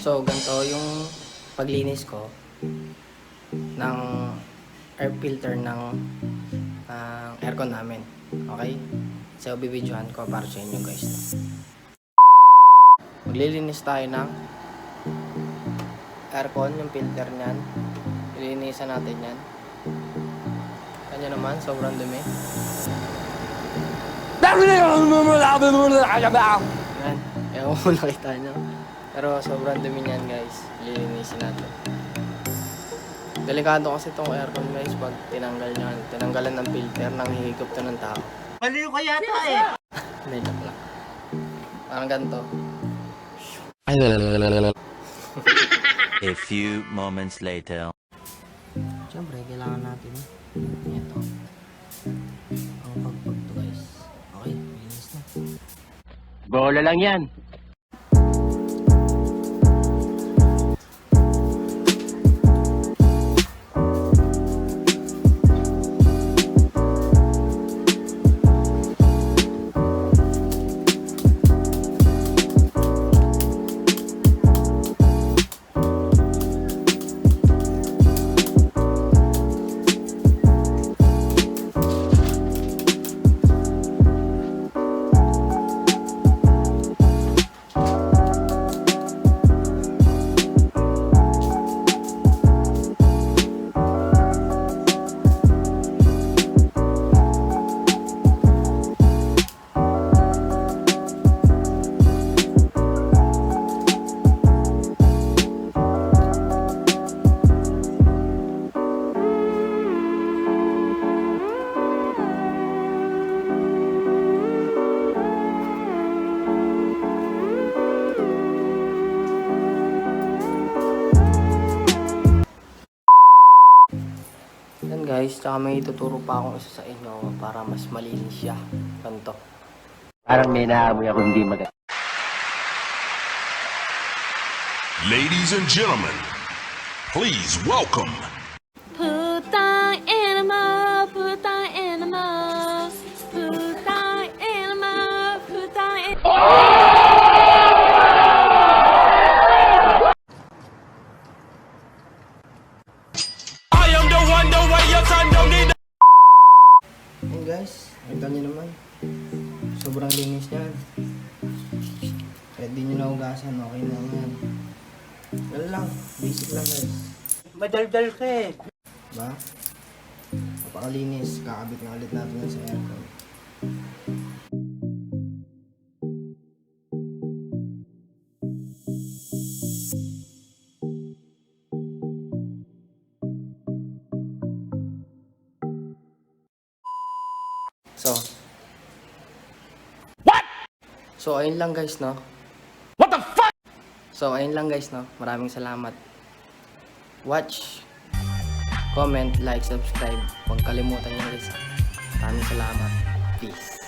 So, ganito yung paglinis ko ng air filter ng aircon namin. Okay? So, bibidyohan ko para sa inyo guys. Maglilinis tayo ng aircon, yung filter niyan. Ilinisan natin yan. Kanya naman, sobrang dumi. Yan, ewan ko nakita nyo. Pero sobrang dumi niyan guys. Lilinisin natin. Delikado kasi itong aircon guys pag tinanggal nyo. Tinanggalan ng filter, nang hihigop to ng tao. Maliw ka yata eh. Hindi, joke lang. Parang ganito. A few moments later. Siyempre, kailangan natin ito. Ang pagpag to guys. Okay, linis na. Bola lang yan. Yan guys, tsaka may ituturo pa akong isa sa inyo para mas malinis siya. Ganito. Parang may naamoy ako hindi maganda. Ladies and gentlemen, please welcome Putang enema, putang enema, putang enema, putang enema. Yan guys, nakita nyo naman. Sobrang linis niyan. Kahit di nyo naugasan, okay na yan. Yan lang, basic lang guys. Madaldal ka eh. Diba? Napakalinis, kakabit na ulit natin yan sa aircon. So, what? So, ayun lang guys, no? What the fuck? So, ayun lang guys, no? Maraming salamat. Watch, comment, like, subscribe. Huwag kalimutan nyo guys. Maraming salamat. Peace.